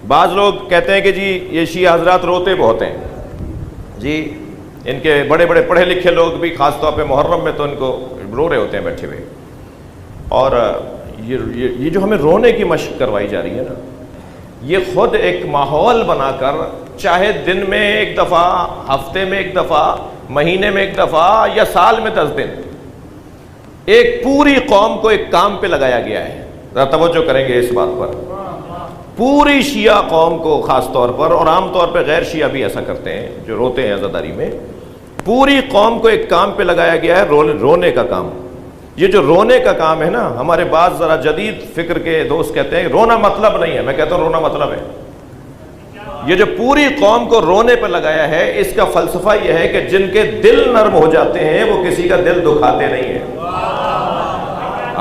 بعض لوگ کہتے ہیں کہ جی یہ شیعہ حضرات روتے بہت ہیں جی، ان کے بڑے بڑے پڑھے لکھے لوگ بھی خاص طور پہ محرم میں تو ان کو رو رہے ہوتے ہیں بیٹھے ہوئے. اور یہ جو ہمیں رونے کی مشق کروائی جا رہی ہے نا، یہ خود ایک ماحول بنا کر، چاہے دن میں ایک دفعہ، ہفتے میں ایک دفعہ، مہینے میں ایک دفعہ یا سال میں 10 دن، ایک پوری قوم کو ایک کام پہ لگایا گیا ہے. ذرا توجہ کریں گے اس بات پر. پوری شیعہ قوم کو خاص طور پر، اور عام طور پہ غیر شیعہ بھی ایسا کرتے ہیں جو روتے ہیں عزاداری میں، پوری قوم کو ایک کام پہ لگایا گیا ہے، رونے کا کام. یہ جو رونے کا کام ہے نا، ہمارے بعض ذرا جدید فکر کے دوست کہتے ہیں رونا مطلب نہیں ہے. میں کہتا ہوں رونا مطلب ہے. یہ جو پوری قوم کو رونے پہ لگایا ہے، اس کا فلسفہ یہ ہے کہ جن کے دل نرم ہو جاتے ہیں وہ کسی کا دل دکھاتے نہیں ہیں.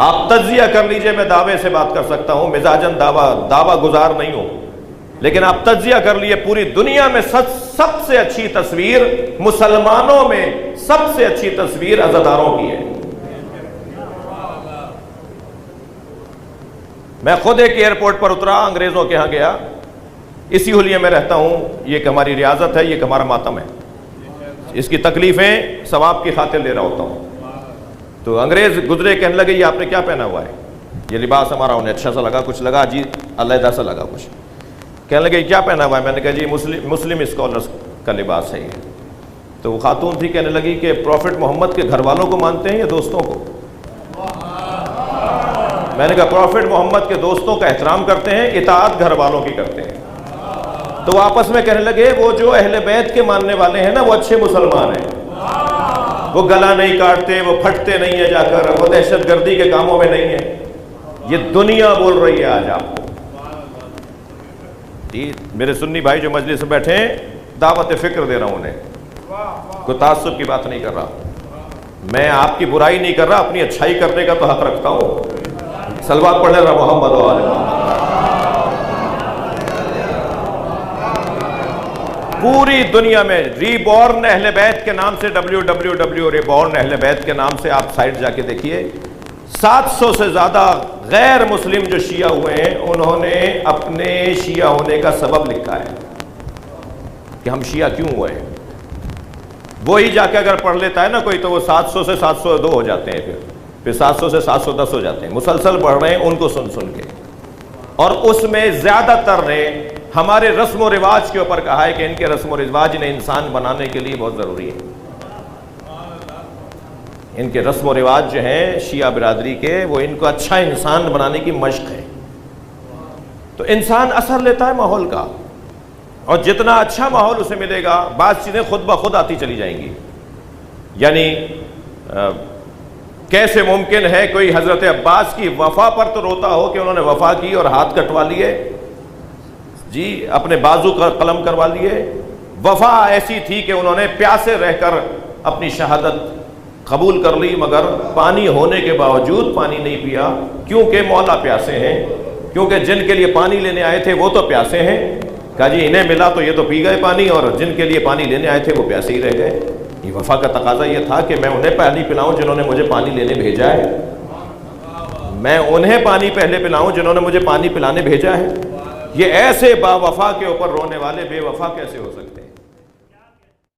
آپ تجزیہ کر لیجئے، میں دعوے سے بات کر سکتا ہوں، مزاجن دعویٰ گزار نہیں ہوں، لیکن آپ تجزیہ کر لیے، پوری دنیا میں سب سے اچھی تصویر مسلمانوں میں، سب سے اچھی تصویر عزاداروں کی ہے. میں خود ایک ایئرپورٹ پر اترا، انگریزوں کے ہاں گیا، اسی حلیے میں رہتا ہوں. یہ کہ ہماری ریاضت ہے، یہ کہ ہمارا ماتم ہے، اس کی تکلیفیں ثواب کی خاطر لے رہا ہوتا ہوں. تو انگریز گزرے، کہنے لگے یہ آپ نے کیا پہنا ہوا ہے؟ یہ لباس ہمارا، انہیں اچھا سا لگا، کچھ لگا جی علیحدہ سا لگا کچھ. کہنے لگے کیا پہنا ہوا ہے؟ میں نے کہا جی مسلم اسکالرس کا لباس ہے یہ. تو وہ خاتون تھی، کہنے لگی کہ پروفٹ محمد کے گھر والوں کو مانتے ہیں یا دوستوں کو؟ میں نے کہا پروفٹ محمد کے دوستوں کا احترام کرتے ہیں، اطاعت گھر والوں کی کرتے ہیں. تو وہ آپس میں کہنے لگے وہ جو اہل بیت کے ماننے والے ہیں نا، وہ اچھے مسلمان ہیں، وہ گلا نہیں کاٹتے، وہ پھٹتے نہیں ہیں جا کر، وہ دہشت گردی کے کاموں میں نہیں ہیں. یہ دنیا بول رہی ہے آج آپ کو. جی میرے سنی بھائی جو مجلس میں بیٹھے ہیں، دعوت فکر دے رہا ہوں انہیں، کوئی تعصب کی بات نہیں کر رہا. میں آپ کی برائی نہیں کر رہا، اپنی اچھائی کرنے کا تو حق رکھتا ہوں. صلوات پڑھ رہا محمد و آل محمد. پوری دنیا میں ری بورن اہل بیت کے نام سے WWW ری بورن اہل بیت کے نام سے آپ سائٹ جا کے دیکھیے، 700 سے زیادہ غیر مسلم جو شیعہ ہوئے ہیں، انہوں نے اپنے شیعہ ہونے کا سبب لکھا ہے کہ ہم شیعہ کیوں ہوئے ہیں. وہی جا کے اگر پڑھ لیتا ہے نا کوئی، تو وہ 700 سے 702 ہو جاتے ہیں، پھر 700 سے 710 ہو جاتے ہیں. مسلسل بڑھ رہے ہیں ان کو سن کے. اور اس میں زیادہ تر نے ہمارے رسم و رواج کے اوپر کہا ہے کہ ان کے رسم و رواج انہیں انسان بنانے کے لیے بہت ضروری ہے. ان کے رسم و رواج جو ہیں شیعہ برادری کے، وہ ان کو اچھا انسان بنانے کی مشق ہے. تو انسان اثر لیتا ہے ماحول کا، اور جتنا اچھا ماحول اسے ملے گا، بعض چیزیں خود بخود آتی چلی جائیں گی. یعنی کیسے ممکن ہے کوئی حضرت عباس کی وفا پر تو روتا ہو کہ انہوں نے وفا کی اور ہاتھ کٹوا لیے، جی اپنے بازو کا قلم کروا لیے. وفا ایسی تھی کہ انہوں نے پیاسے رہ کر اپنی شہادت قبول کر لی، مگر پانی ہونے کے باوجود پانی نہیں پیا، کیونکہ مولا پیاسے ہیں، کیونکہ جن کے لیے پانی لینے آئے تھے وہ تو پیاسے ہیں. کہا جی انہیں ملا تو یہ تو پی گئے پانی، اور جن کے لیے پانی لینے آئے تھے وہ پیاسے ہی رہ گئے. یہ وفا کا تقاضا یہ تھا کہ میں انہیں پانی پلاؤں جنہوں نے مجھے پانی لینے بھیجا ہے، میں انہیں پانی پہلے پلاؤں جنہوں نے مجھے پانی پلانے بھیجا ہے. یہ ایسے با وفا کے اوپر رونے والے بے وفا کیسے ہو سکتے ہیں؟